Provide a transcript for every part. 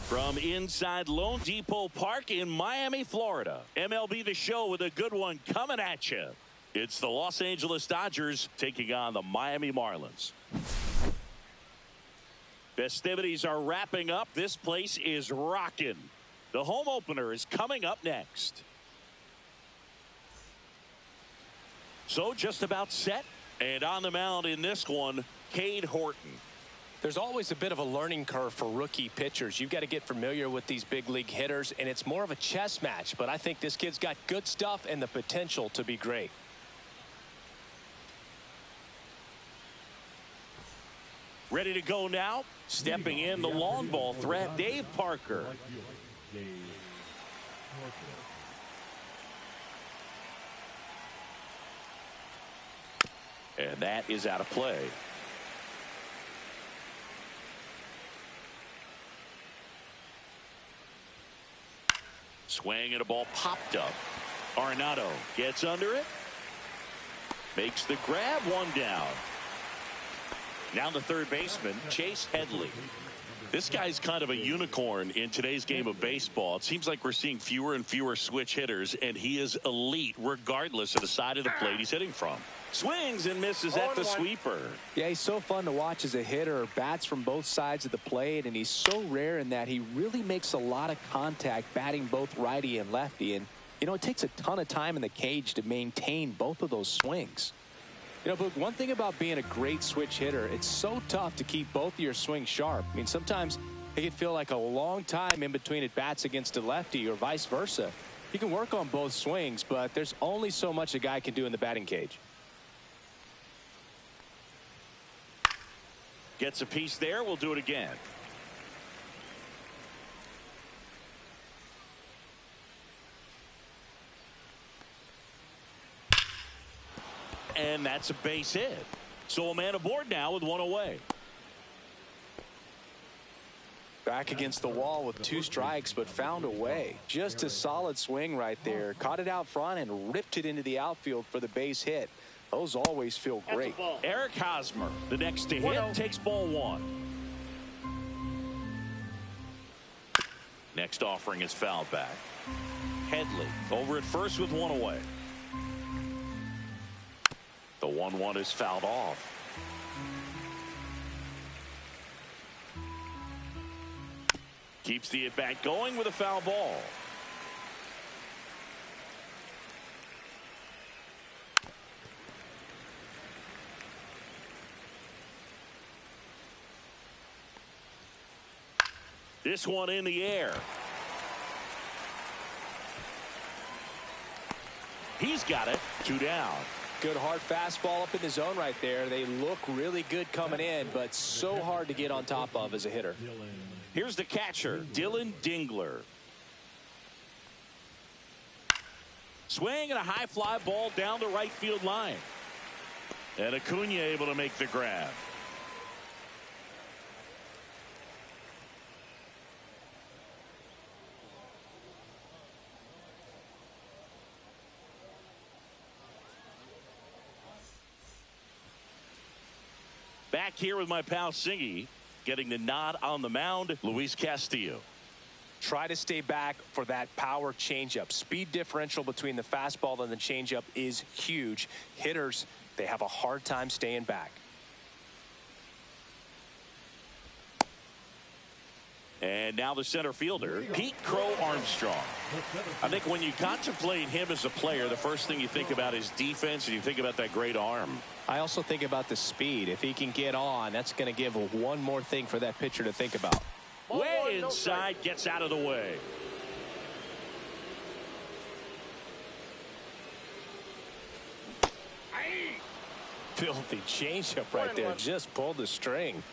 From inside Lone Depot Park in Miami, Florida, MLB The Show with a good one coming at you. It's the Los Angeles Dodgers taking on the Miami Marlins. Festivities are wrapping up. This place is rocking. The home opener is coming up next. So just about set. And on the mound in this one, Cade Horton. There's always a bit of a learning curve for rookie pitchers. You've got to get familiar with these big league hitters, and it's more of a chess match. But I think this kid's got good stuff and the potential to be great. Ready to go now. Stepping in the long ball threat, Dave Parker. And that is out of play. Swing and a ball popped up. Arenado gets under it. Makes the grab, one down. Now the third baseman, Chase Headley. This guy's kind of a unicorn in today's game of baseball. It seems like we're seeing fewer and fewer switch hitters, and he is elite regardless of the side of the plate he's hitting from. Swings and misses at the sweeper. Yeah, he's so fun to watch as a hitter. Bats from both sides of the plate, and he's so rare in that he really makes a lot of contact batting both righty and lefty. And, you know, it takes a ton of time in the cage to maintain both of those swings. You know, but one thing about being a great switch hitter, it's so tough to keep both of your swings sharp. I mean, sometimes it can feel like a long time in between at bats against a lefty or vice versa. You can work on both swings, but there's only so much a guy can do in the batting cage. Gets a piece there. We'll do it again. And that's a base hit. So a man aboard now with one away. Back against the wall with 2 strikes, but found a way. Just a solid swing right there. Caught it out front and ripped it into the outfield for the base hit. Those always feel great. Eric Hosmer, the next to hit, takes ball 1. Next offering is fouled back. Headley over at first with one away. The 1-1 is fouled off. Keeps the at-bat going with a foul ball. This one in the air. He's got it. 2 down. Good hard fastball up in the zone right there. They look really good coming in, but so hard to get on top of as a hitter. Here's the catcher, Dylan Dingler. Swing and a high fly ball down the right field line. And Acuna able to make the grab. Back here with my pal Singy, getting the nod on the mound, Luis Castillo. Try to stay back for that power changeup. Speed differential between the fastball and the changeup is huge. Hitters, they have a hard time staying back. And now the center fielder, Pete Crow Armstrong. I think when you contemplate him as a player, the first thing you think about is defense, and you think about that great arm. I also think about the speed. If he can get on, that's going to give one more thing for that pitcher to think about. Way inside, gets out of the way. Filthy changeup right there. Just pulled the string.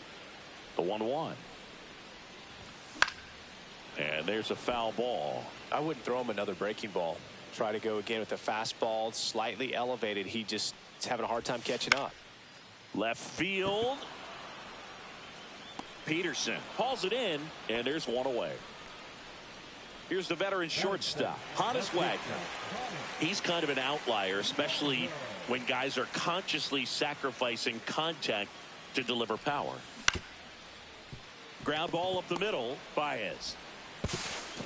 The 1-1. And there's a foul ball. I wouldn't throw him another breaking ball. Try to go again with the fastball, slightly elevated. He just is having a hard time catching up. Left field. Peterson hauls it in, and there's one away. Here's the veteran shortstop, Honus Wagner. He's kind of an outlier, especially when guys are consciously sacrificing contact to deliver power. Ground ball up the middle, Baez.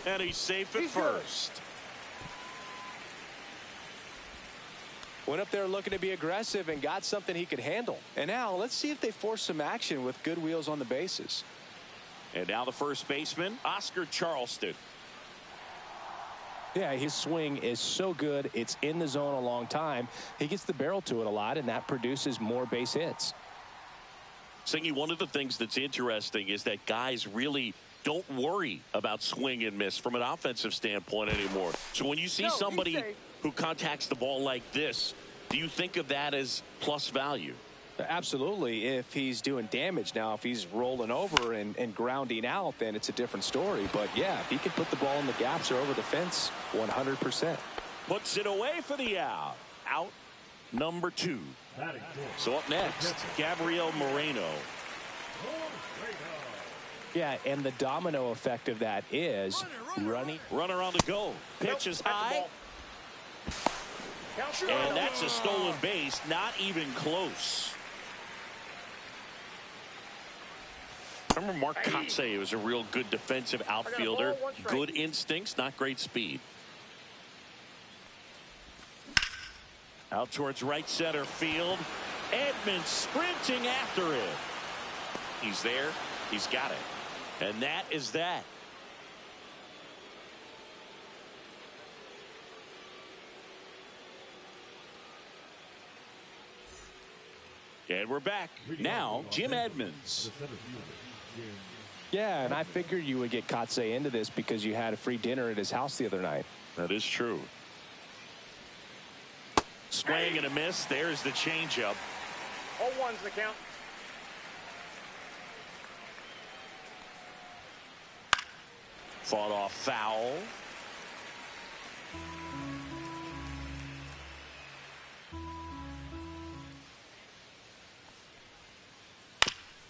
And he's safe at first. Went up there looking to be aggressive and got something he could handle. And now let's see if they force some action with good wheels on the bases. And now the first baseman, Oscar Charleston. Yeah, his swing is so good. It's in the zone a long time. He gets the barrel to it a lot, and that produces more base hits. Singy, one of the things that's interesting is that guys really don't worry about swing and miss from an offensive standpoint anymore. So when you see somebody who contacts the ball like this, do you think of that as plus value? Absolutely, if he's doing damage. Now, if he's rolling over and grounding out, then it's a different story. But, yeah, if he can put the ball in the gaps or over the fence, 100%. Puts it away for the out. Out number 2. So up next, Gabriel Moreno. Yeah, and the domino effect of that is running. Runner on the go. Pitch is high. And that's a stolen base. Not even close. Remember Mark Kotsay was a real good defensive outfielder. Good instincts, not great speed. Out towards right center field. Edmonds sprinting after it. He's there. He's got it. And that is that. And we're back. Now, Jim Edmonds. Yeah, and I figured you would get Kotsay into this because you had a free dinner at his house the other night. That is true. Swing and a miss. There's the changeup. 0-1's the count. Fought off foul.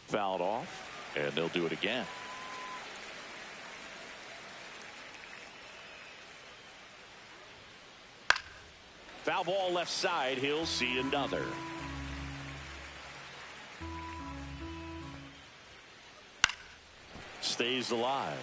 Fouled off, and they'll do it again. Foul ball left side. He'll see another. Stays alive.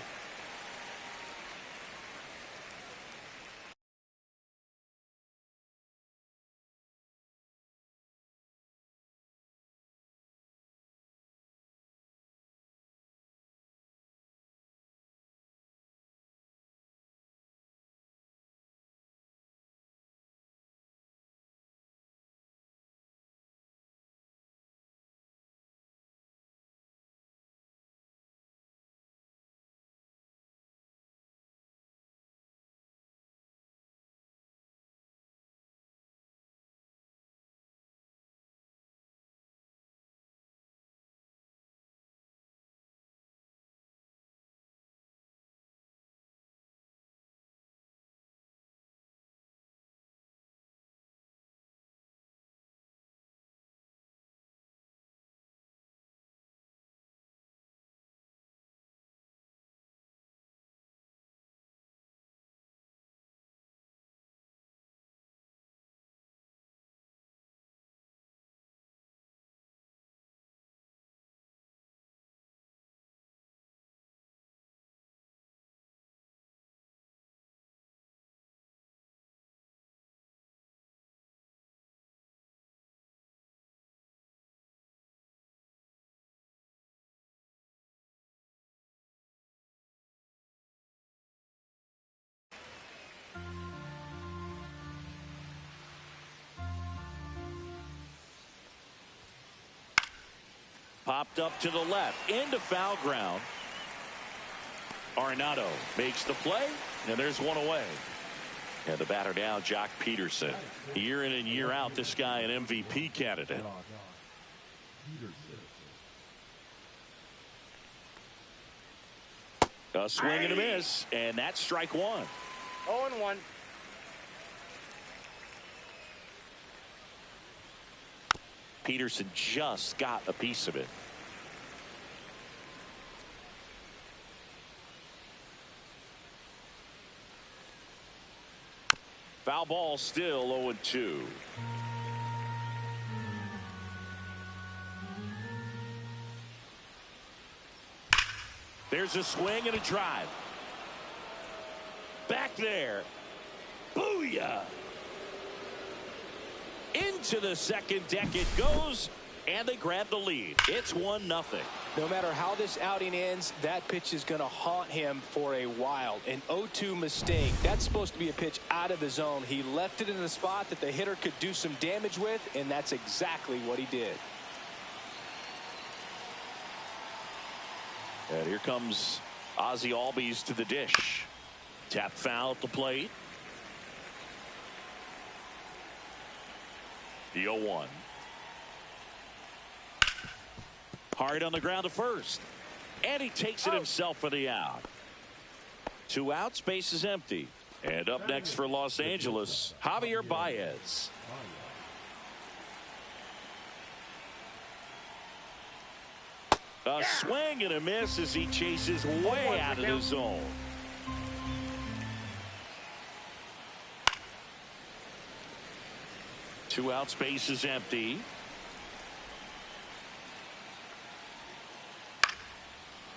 Popped up to the left into foul ground. Arenado makes the play, and there's one away. And the batter now, Jock Peterson. Year in and year out, this guy an MVP candidate. A swing and a miss, and that's strike one. 0-1. Peterson just got a piece of it. Foul ball, still 0-2. There's a swing and a drive. Back there. Booyah! Into the second deck it goes, and they grab the lead. It's 1-0. No matter how this outing ends, that pitch is going to haunt him for a while. An 0-2 mistake. That's supposed to be a pitch out of the zone. He left it in a spot that the hitter could do some damage with, and that's exactly what he did. And here comes Ozzie Albies to the dish. Tap foul at the plate. The 0-1. Hard on the ground to first. And he takes it himself for the out. 2 outs, base is empty. And up next for Los Angeles, Javier Baez. A swing and a miss as he chases way out of the zone. Two outs, base is empty.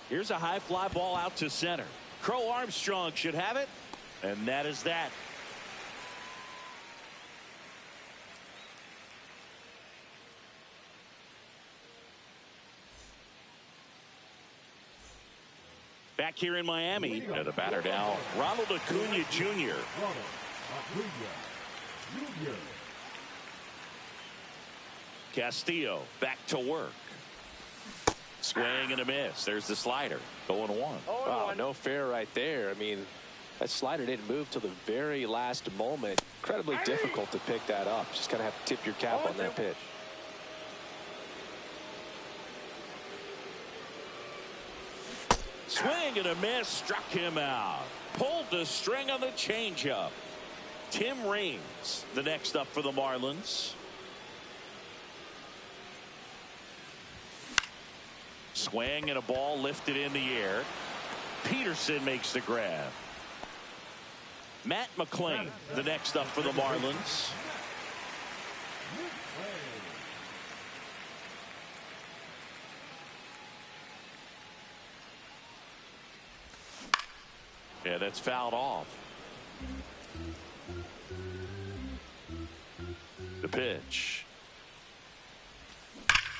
Here's a high fly ball out to center. Crow Armstrong should have it, and that is that. Back here in Miami, and the batter now, Ronald Acuna Jr. Castillo back to work. Swing and a miss. There's the slider. 0-1. Wow, no fair right there. I mean, that slider didn't move till the very last moment. Incredibly difficult to pick that up. Just kind of have to tip your cap on that pitch. Swing and a miss, struck him out. Pulled the string on the changeup. Tim Raines, the next up for the Marlins. Swing and a ball lifted in the air. Peterson makes the grab. Matt McClain, the next up for the Marlins. Yeah, that's fouled off. The pitch.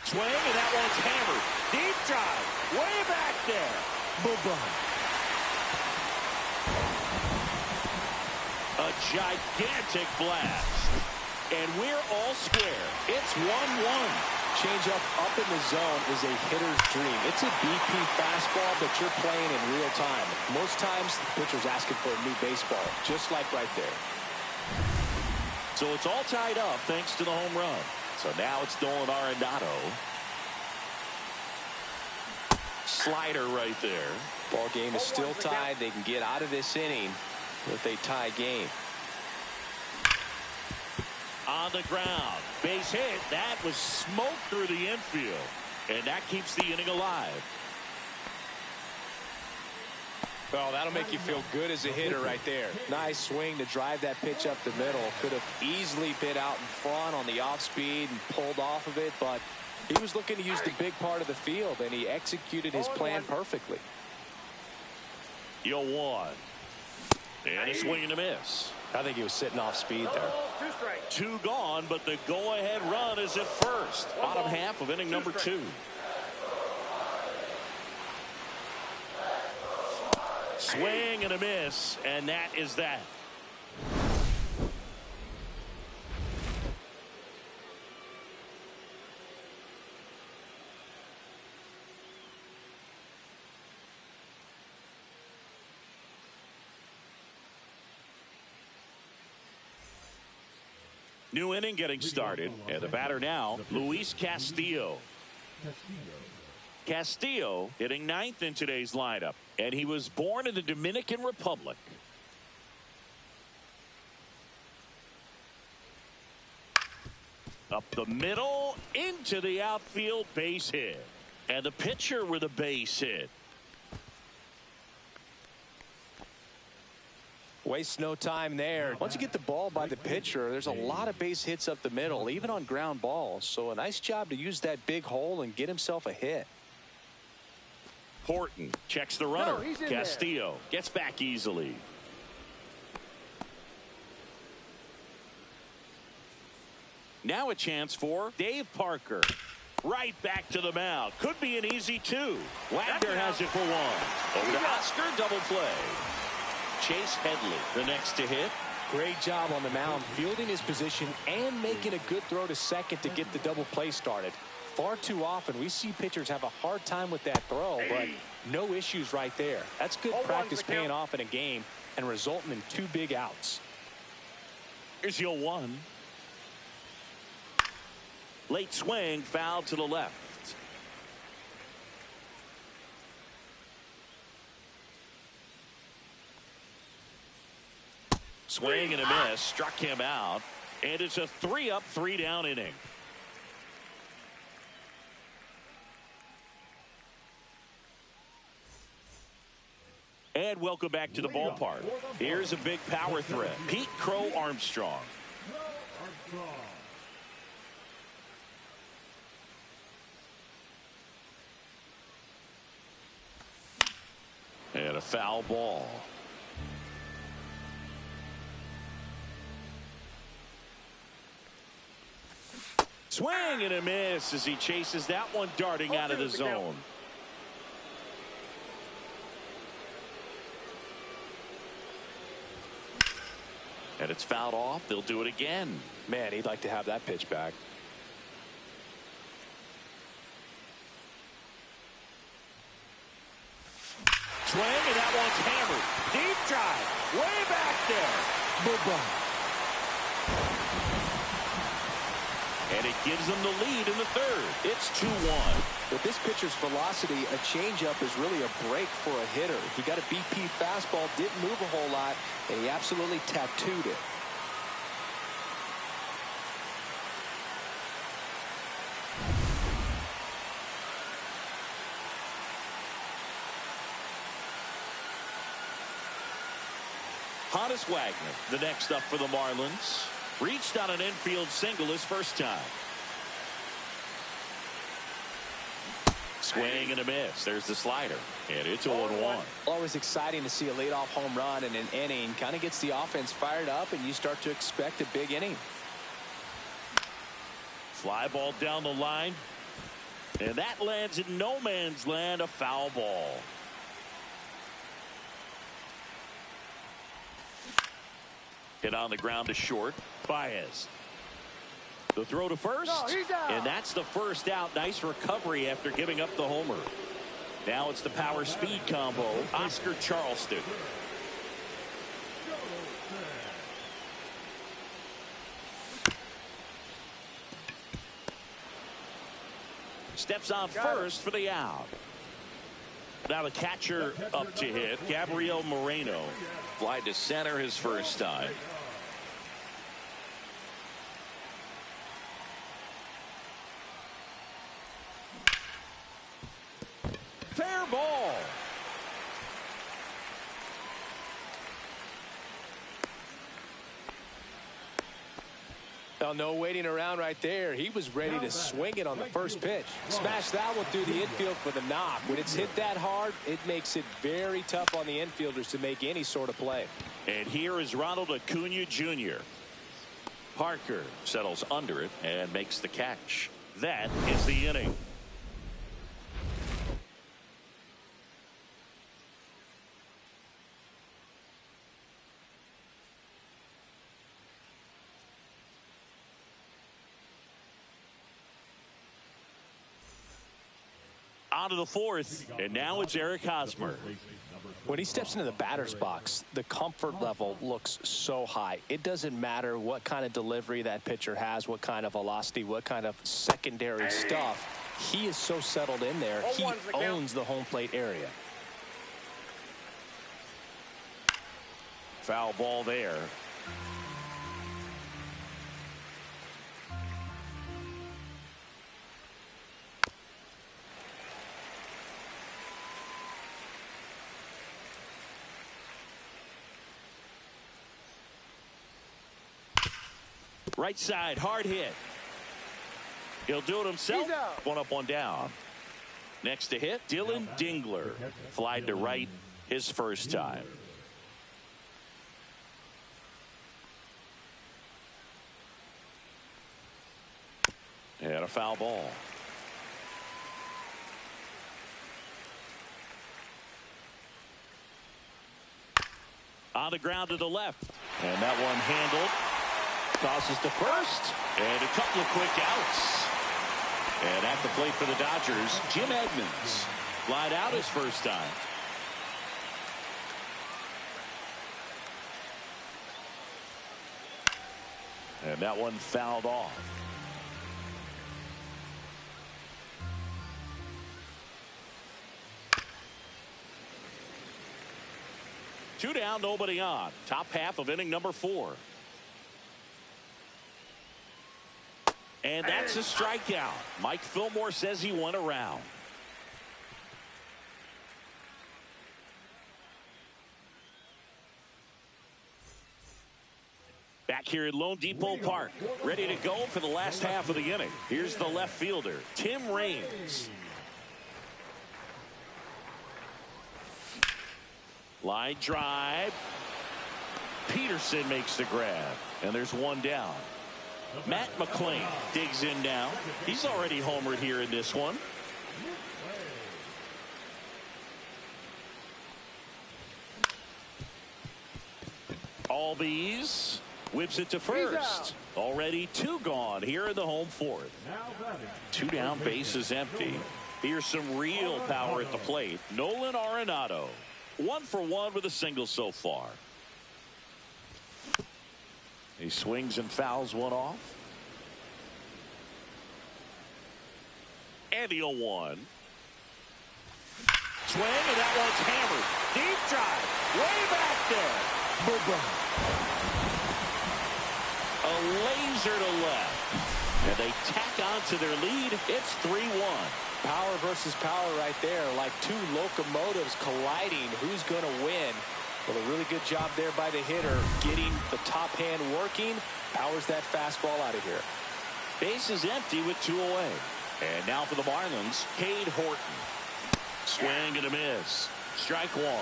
Swing, and that one's hammered. Deep drive. Way back there. Boom. A gigantic blast. And we're all square. It's 1-1. Changeup up in the zone is a hitter's dream. It's a BP fastball, but you're playing in real time. Most times, the pitcher's asking for a new baseball, just like right there. So it's all tied up thanks to the home run. So now it's Nolan Arenado. Slider right there. Ball game is still tied. They can get out of this inning with a tie game. On the ground, base hit. That was smoked through the infield, and that keeps the inning alive. Well, that'll make you feel good as a hitter right there. Nice swing to drive that pitch up the middle. Could have easily been out in front on the off speed and pulled off of it, but he was looking to use the big part of the field, and he executed his plan perfectly. 0-1. And a swing and a miss. I think he was sitting off speed there. 2 strikes. 2 gone, but the go-ahead run is at first. Bottom half of inning number 2. Swing and a miss, and that is that. New inning getting started, and the batter now, Luis Castillo. Castillo hitting ninth in today's lineup, and he was born in the Dominican Republic. Up the middle, into the outfield, base hit. And the pitcher with a base hit. Waste no time there. Once you get the ball by the pitcher, there's a lot of base hits up the middle, even on ground balls. So a nice job to use that big hole and get himself a hit. Horton checks the runner. No, Castillo gets back easily. Now a chance for Dave Parker. Right back to the mound. Could be an easy two. Wagner has it for one. Over to Oscar, double play. Chase Headley, the next to hit. Great job on the mound, fielding his position and making a good throw to second to get the double play started. Far too often we see pitchers have a hard time with that throw, but no issues right there. That's good practice paying off in a game and resulting in 2 big outs. Here's your 1. Late swing, foul to the left. Swing and a miss, struck him out, and it's a 3-up, 3-down inning. And welcome back to the ballpark. Here's a big power threat, Pete Crow Armstrong. And a foul ball. Swing and a miss as he chases that one darting out of the zone. And it's fouled off. They'll do it again. Man, he'd like to have that pitch back. Swing, and that one's hammered. Deep drive. Way back there. Bye-bye. And it gives them the lead in the third. It's 2-1. With this pitcher's velocity, a changeup is really a break for a hitter. He got a BP fastball, didn't move a whole lot, and he absolutely tattooed it. Honus Wagner, the next up for the Marlins. Reached on an infield single his first time. Swing and a miss. There's the slider. And it's 0-1. Always exciting to see a leadoff home run in an inning. Kind of gets the offense fired up, and you start to expect a big inning. Fly ball down the line. And that lands in no man's land, a foul ball. Hit on the ground to short. Baez. The throw to first. And that's the first out. Nice recovery after giving up the homer. Now it's the power speed combo. Oscar Charleston. Steps on first for the out. Now the catcher up to hit. Gabriel Moreno. Fly to center his first time. Fair ball. Well, no waiting around right there. He was ready to swing it on the first pitch. Smash that one through the infield for the knock. When it's hit that hard, it makes it very tough on the infielders to make any sort of play. And here is Ronald Acuna Jr. Parker settles under it and makes the catch. That is the inning. On to the fourth, and now it's Eric Hosmer. When he steps into the batter's box, the comfort level looks so high. It doesn't matter what kind of delivery that pitcher has, what kind of velocity, what kind of secondary stuff. He is so settled in there. He owns the home plate area. Foul ball there. Right side, hard hit. He'll do it himself. One up, one down. Next to hit, Dylan Dingler. Flied to right his first time. And a foul ball. On the ground to the left. And that one handled. Tosses to first. And a couple of quick outs. And at the plate for the Dodgers, Jim Edmonds. Flied out his first time. And that one fouled off. Two down, nobody on. Top half of inning number 4. And that's a strikeout. Mike Fillmore says he went around. Back here at Lone Depot Park, ready to go for the last half of the inning. Here's the left fielder, Tim Raines. Line drive. Peterson makes the grab. And there's one down. Matt McClain digs in now. He's already homered here in this one. Albies whips it to first. Already 2 gone here in the home 4th. 2 down, bases empty. Here's some real power at the plate. Nolan Arenado. 1 for 1 with a single so far. He swings and fouls one off. And the 0-1. Swing, and that one's hammered. Deep drive. Way back there. A laser to left. And they tack on to their lead. It's 3-1. Power versus power right there. Like 2 locomotives colliding. Who's going to win? Well, a really good job there by the hitter, getting the top hand working. Powers that fastball out of here. Base is empty with 2 away. And now for the Marlins, Cade Horton. Swing and a miss. Strike 1. 0-1.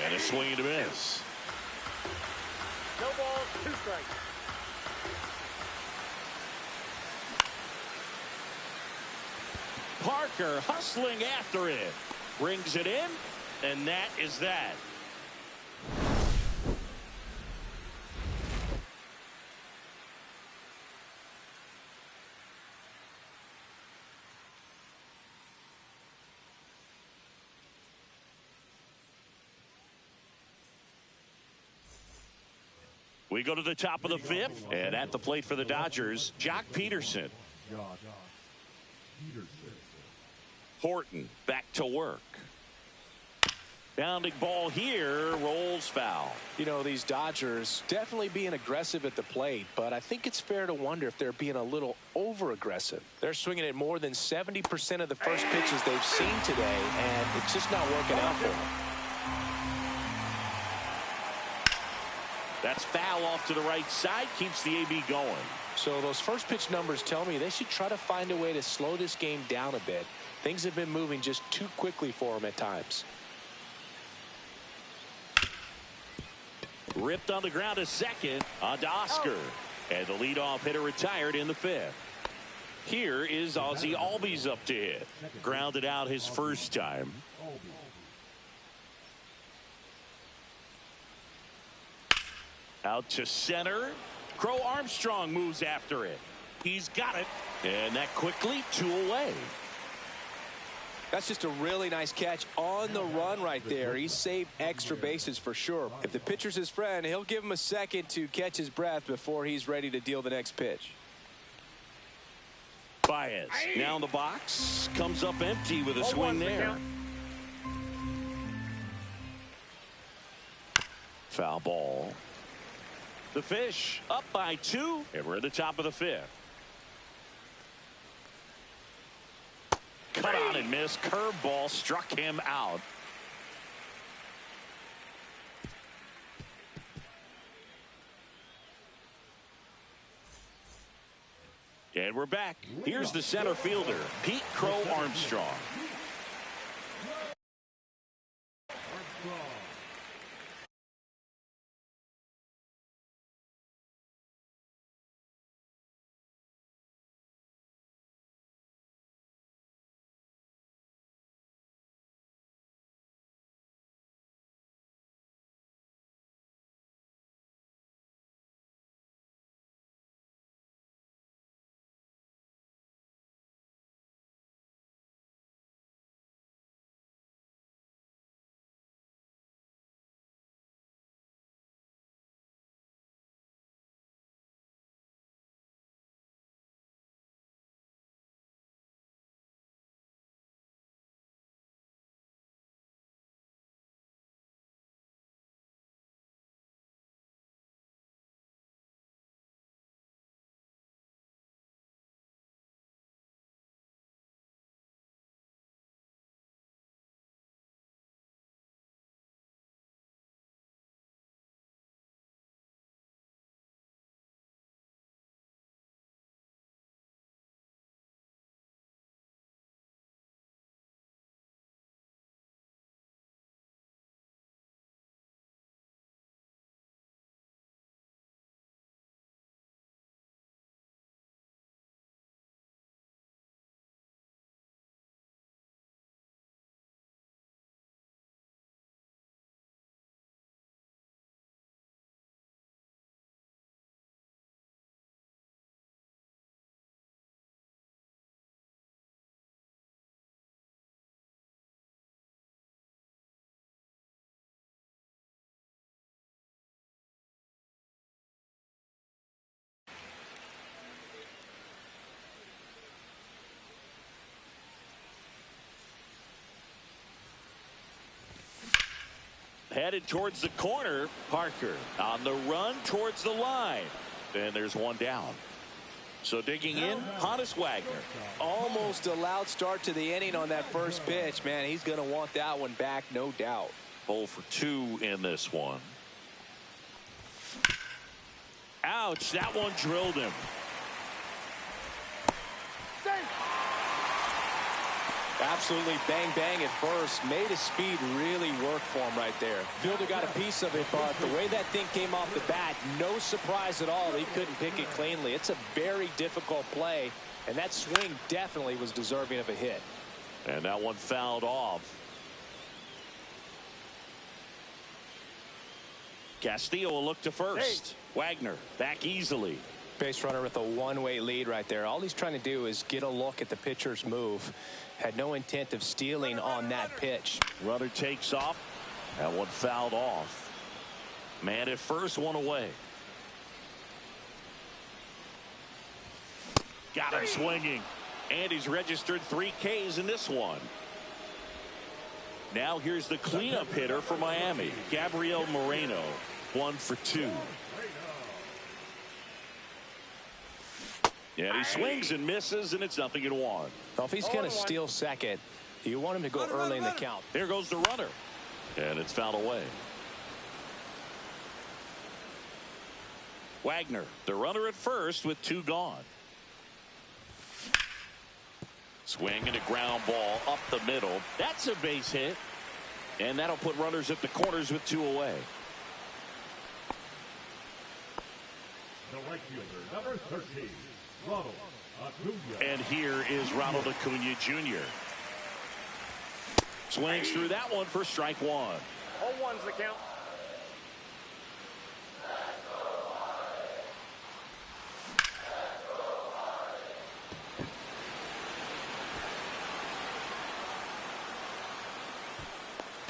And a swing and a miss. No balls, 2 strikes. Parker hustling after it. Brings it in, and that is that. We go to the top of the 5th, and at the plate for the Dodgers, Jock Peterson. Horton back to work. Bounding ball here, rolls foul. You know, these Dodgers definitely being aggressive at the plate, but I think it's fair to wonder if they're being a little over-aggressive. They're swinging at more than 70% of the first pitches they've seen today, and it's just not working out for them. That's foul off to the right side, keeps the AB going. So those first pitch numbers tell me they should try to find a way to slow this game down a bit. Things have been moving just too quickly for them at times. Ripped on the ground to second, on to Oscar. And the leadoff hitter retired in the 5th. Here is Ozzie Albies up to hit. Grounded out his first time. Out to center. Crow Armstrong moves after it. He's got it. And that quickly 2 away. That's just a really nice catch on the run right there. He saved extra bases for sure. If the pitcher's his friend, he'll give him a second to catch his breath before he's ready to deal the next pitch. Baez now in the box, comes up empty with a swing there. Foul ball. The Fish up by 2, and we're at the top of the 5th. Cut on and miss. Curveball struck him out. And we're back. Here's the center fielder, Pete Crow Armstrong. Headed towards the corner. Parker on the run towards the line. And there's one down. So digging in, Honus Wagner. Almost a loud start to the inning on that first pitch. Man, he's going to want that one back, no doubt. 0 for 2 in this one. Ouch, that one drilled him. Absolutely bang bang at first. Made his speed really work for him right there. Fielder got a piece of it, but the way that thing came off the bat, no surprise at all. He couldn't pick it cleanly. It's a very difficult play, and that swing definitely was deserving of a hit. And that one fouled off. Castillo will look to first. Wagner back easily. Base runner with a one-way lead right there. All he's trying to do is get a look at the pitcher's move. Had no intent of stealing on that pitch. Runner takes off. That one fouled off. Man at first, one away. Got him swinging. And he's registered 3 Ks in this one. Now here's the cleanup hitter for Miami, Gabriel Moreno. 1 for 2. Yeah, he swings and misses, and it's 0-1. Well, if he's going to steal second, you want him to go early in the count. There goes the runner. And it's fouled away. Wagner, the runner at first with 2 gone. Swing and a ground ball up the middle. That's a base hit. And that'll put runners at the corners with 2 away. The right fielder, number 13, Ronald Acuna. And here is Ronald Acuna Jr. Swings through that one for strike 1. 0-1's the count.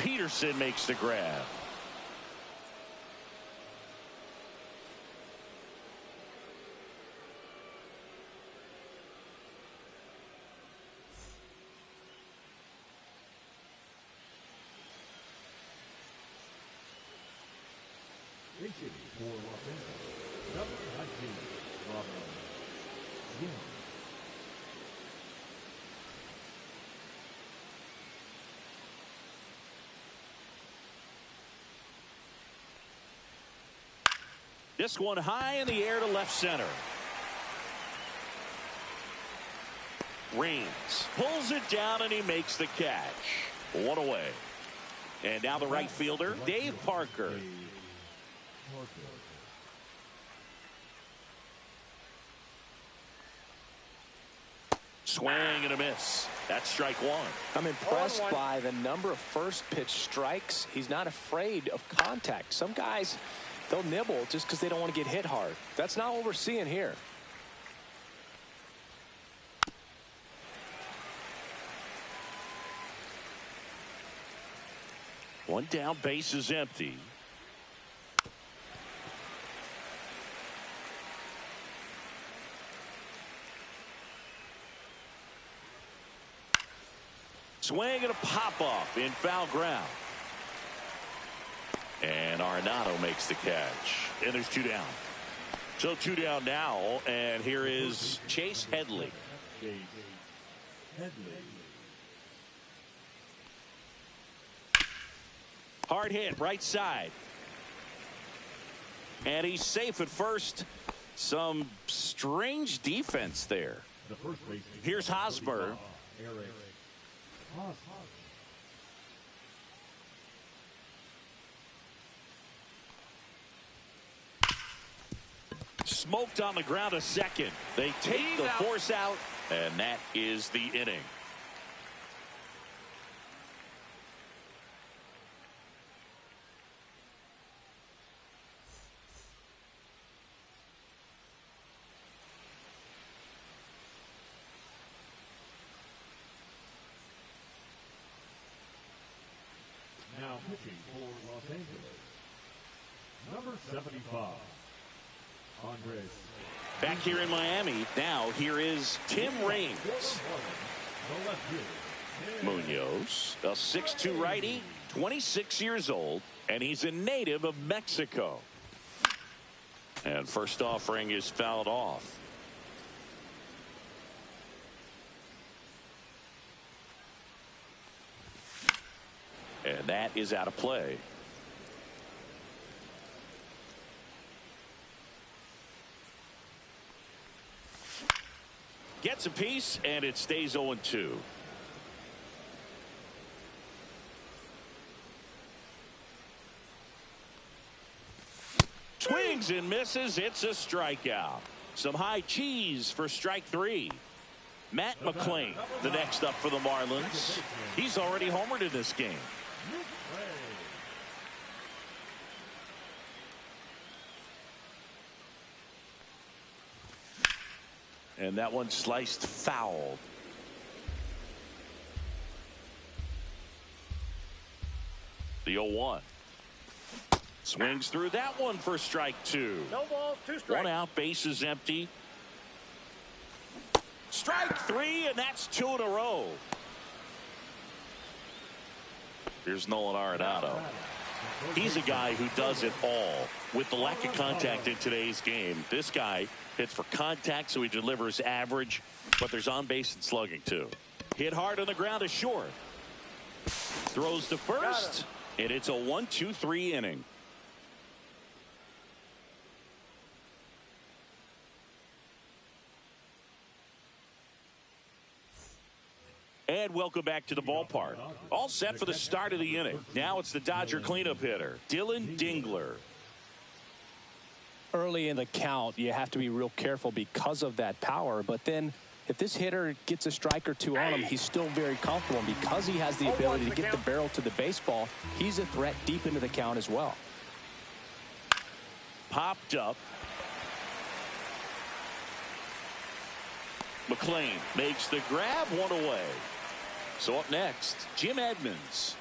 Peterson makes the grab. Pitching for Los Angeles, number 19, Robert Young. This one high in the air to left center. Reigns pulls it down and he makes the catch. One away. And now the right fielder, Dave Parker. Swing and a miss. That's strike one. I'm impressed by the number of first pitch strikes. He's not afraid of contact. Some guys, they'll nibble just because they don't want to get hit hard. That's not what we're seeing here. One down, base is empty. Swing and a pop-off in foul ground. And Arenado makes the catch. And there's two down. So two down now, and here is Chase Headley. Hard hit, right side. And he's safe at first. Some strange defense there. Here's Hosmer. Smoked on the ground a second. They take the force out, and that is the inning. Now pitching for Los Angeles, number 75, Andres. Back here in Miami, now here is Tim Raines. Munoz, a 6'2 righty, 26 years old, and he's a native of Mexico. And first offering is fouled off. And that is out of play. Gets a piece, and it stays 0-2. Swings and misses. It's a strikeout. Some high cheese for strike three. Matt McClain, the next up for the Marlins. He's already homered in this game. And that one sliced foul. The 0-1. Swings through that one for strike two. No balls, two strikes. One out, base is empty. Strike three, and that's two in a row. Here's Nolan Arenado. He's a guy who does it all. With the lack of contact in today's game, this guy hits for contact, so he delivers average, but there's on base and slugging too. Hit hard on the ground is short. Throws to first, and it's a 1-2-3 inning. And welcome back to the ballpark. All set for the start of the inning. Now it's the Dodger cleanup hitter, Dylan Dingler. Early in the count, you have to be real careful because of that power. But then if this hitter gets a strike or two on him, he's still very comfortable. And because he has the ability to get the barrel to the baseball, he's a threat deep into the count as well. Popped up. McClain makes the grab, one away. So up next, Jim Edmonds.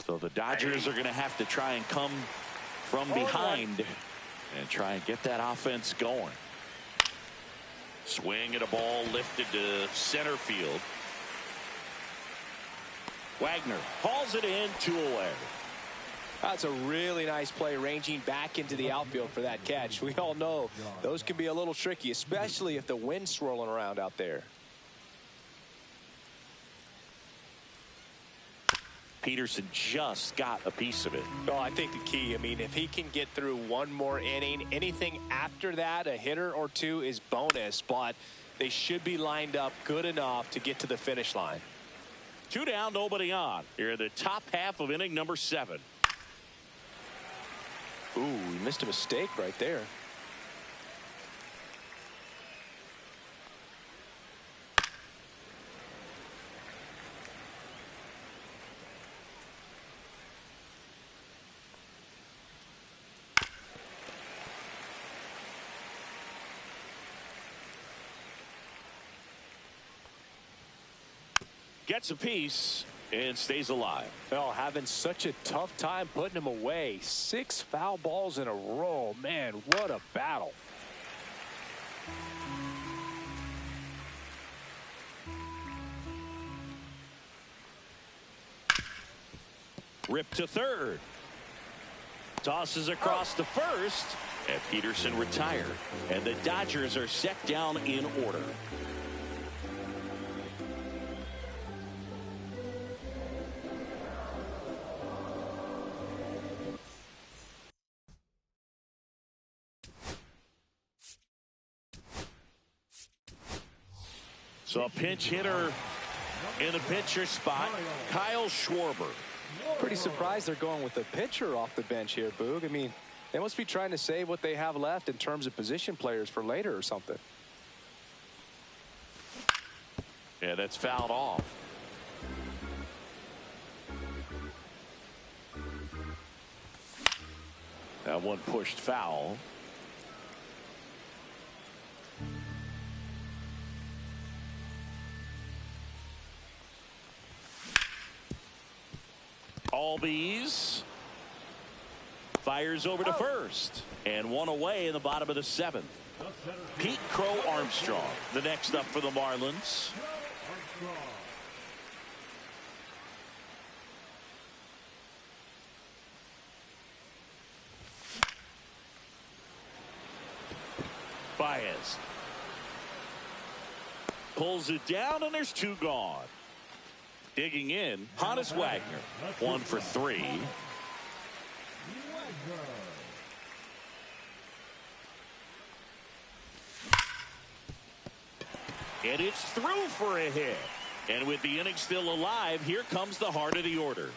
So the Dodgers are going to have to try and come from behind and try and get that offense going. Swing at a ball lifted to center field. Wagner hauls it in, 2 away. That's a really nice play, ranging back into the outfield for that catch. We all know those can be a little tricky, especially if the wind's swirling around out there. Peterson just got a piece of it. Well, I think the key, I mean, if he can get through one more inning, anything after that, a hitter or two is bonus, but they should be lined up good enough to get to the finish line. 2 down, nobody on. Here in the top half of inning number 7. Ooh, he missed a mistake right there. Gets a piece and stays alive. Well, having such a tough time putting him away. 6 foul balls in a row. Man, what a battle. Ripped to third. Tosses across to first. And Peterson retired. And the Dodgers are set down in order. So a pinch hitter in the pitcher spot, Kyle Schwarber. Pretty surprised they're going with the pitcher off the bench here, Boog. I mean, they must be trying to save what they have left in terms of position players for later or something. Yeah, that's fouled off. That one pushed foul. Albies fires over to first, and 1 away in the bottom of the 7th. Pete Crow Armstrong, the next up for the Marlins. Baez pulls it down, and there's 2 gone. Digging in, Honus Wagner, 1 for 3. And it's through for a hit. And with the inning still alive, here comes the heart of the order.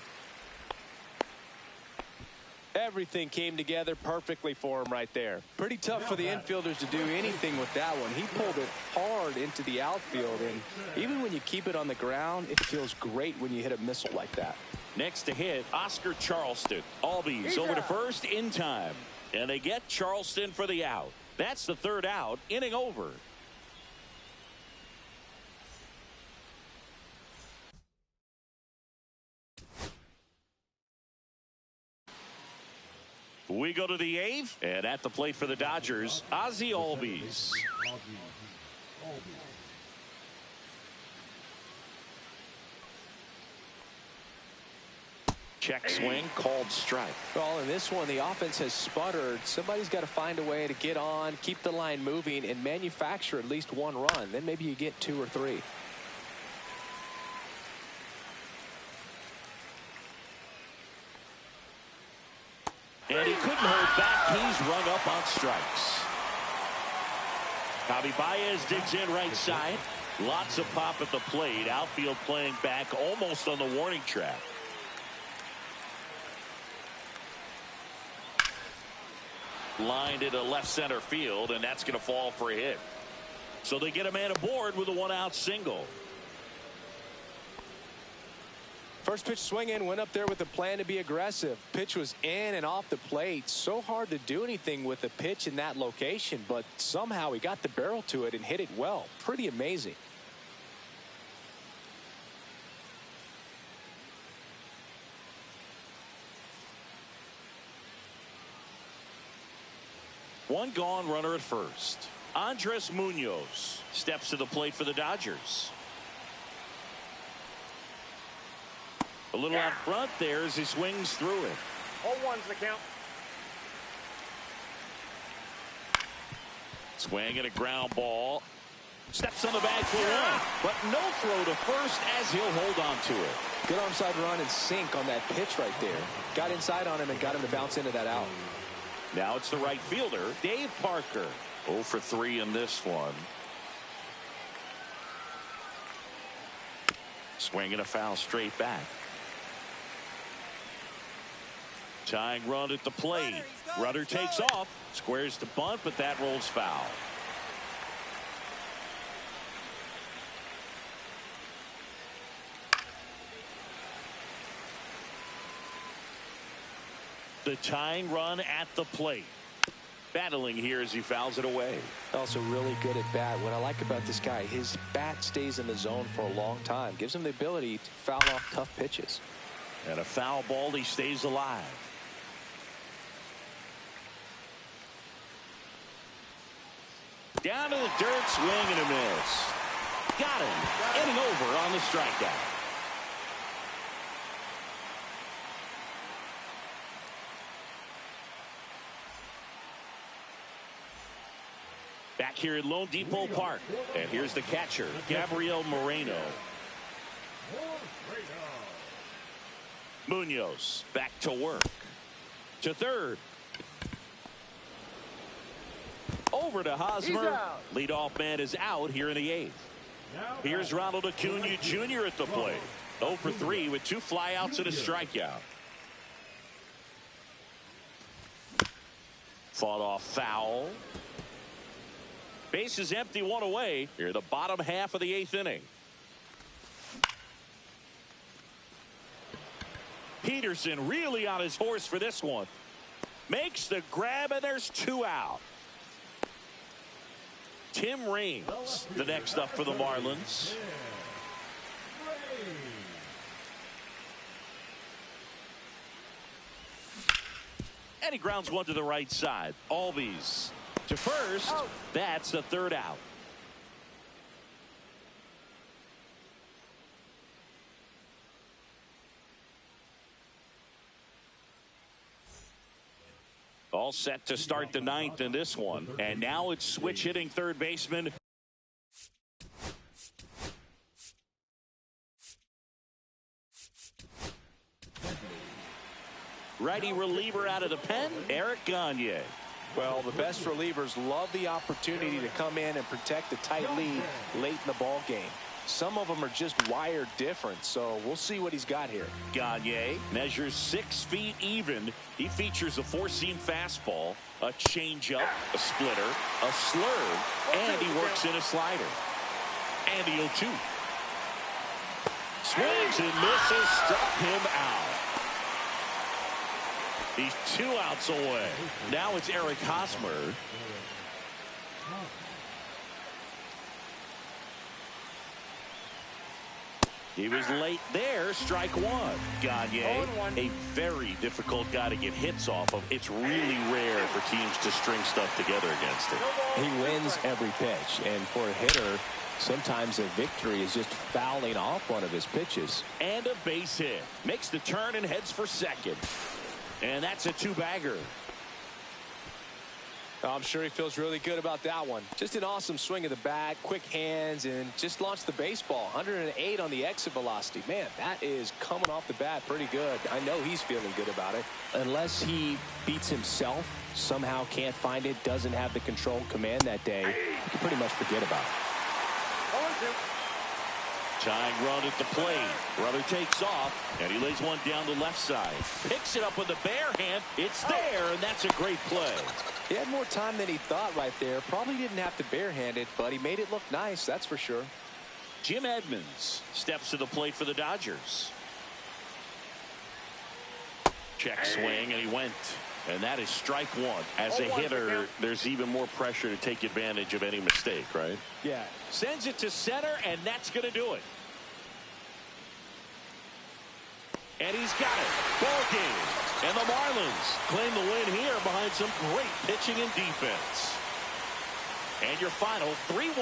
Everything came together perfectly for him right there. Pretty tough for the infielders to do anything with that one. He pulled it hard into the outfield, and even when you keep it on the ground, it feels great when you hit a missile like that. Next to hit, Oscar Charleston. Albies over to first in time. And they get Charleston for the out. That's the 3rd out. Inning over. We go to the 8th, and at the plate for the Dodgers, Ozzie Albies. Check swing, called strike. Well, in this one, the offense has sputtered. Somebody's got to find a way to get on, keep the line moving, and manufacture at least 1 run. Then maybe you get 2 or 3. And he couldn't hold back. He's rung up on strikes. Javi Baez digs in right side. Lots of pop at the plate. Outfield playing back almost on the warning track. Lined into left center field, and that's going to fall for a hit. So they get a man aboard with a 1-out single. First pitch swinging, went up there with a plan to be aggressive. Pitch was in and off the plate. So hard to do anything with the pitch in that location, but somehow he got the barrel to it and hit it well. Pretty amazing. One gone, runner at first. Andres Munoz steps to the plate for the Dodgers. A little out front there as he swings through it. 0-1's the count. Swing and a ground ball. Steps on the bag for one, but no throw to first as he'll hold on to it. Good onside run and sink on that pitch right there. Got inside on him and got him to bounce into that out. Now it's the right fielder, Dave Parker. 0 for 3 in this one. Swing and a foul straight back. Tying run at the plate. Runner takes off, squares to bunt, but that rolls foul. The tying run at the plate. Battling here as he fouls it away. Also really good at bat. What I like about this guy, his bat stays in the zone for a long time. Gives him the ability to foul off tough pitches. And a foul ball, he stays alive. Down to the dirt, swing and a miss. Got him. Inning over on the strikeout. Back here at Lone Depot Park. And here's the catcher, Gabriel Moreno. Munoz back to work. To third. Over to Hosmer. Leadoff man is out here in the 8th. Here's Ronald Acuna Jr. at the plate. 0 for 3 with 2 flyouts and a strikeout. Fought off foul. Base is empty, 1 away. Here, the bottom half of the 8th inning. Peterson really on his horse for this one. Makes the grab, and there's 2 out. Tim Raines, the next up for the Marlins. And he grounds one to the right side. Albies to first. That's the 3rd out. All set to start the 9th in this one. And now it's switch hitting third baseman. Righty reliever out of the pen, Eric Gagne. Well, the best relievers love the opportunity to come in and protect a tight lead late in the ball game. Some of them are just wired different, so we'll see what he's got here. Gagne measures 6 feet even. He features a 4-seam fastball, a changeup, a splitter, a slurve, and he works in a slider. And the 0-2. Swings and misses, struck him out. He's 2 outs away. Now it's Eric Hosmer. He was late there, strike 1. Gagne, a very difficult guy to get hits off of. It's really rare for teams to string stuff together against him. He wins every pitch, and for a hitter, sometimes a victory is just fouling off one of his pitches. And a base hit. Makes the turn and heads for second. And that's a 2-bagger. I'm sure he feels really good about that one. Just an awesome swing of the bat, quick hands, and just launched the baseball. 108 on the exit velocity. Man, that is coming off the bat pretty good. I know he's feeling good about it. Unless he beats himself, somehow can't find it, doesn't have the control command that day, you can pretty much forget about it. Tying run at the plate. Runner takes off, and he lays one down the left side. Picks it up with the bare hand. It's there, and that's a great play. He had more time than he thought right there. Probably didn't have to barehand it, but he made it look nice, that's for sure. Jim Edmonds steps to the plate for the Dodgers. Check swing, and he went. And that is strike 1. As a hitter, there's even more pressure to take advantage of any mistake, right? Yeah. Sends it to center, and that's going to do it. And he's got it. Ball game. And the Marlins claim the win here behind some great pitching and defense. And your final 3-1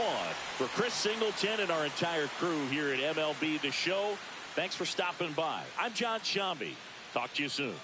for Chris Singleton and our entire crew here at MLB The Show. Thanks for stopping by. I'm John Shambi. Talk to you soon.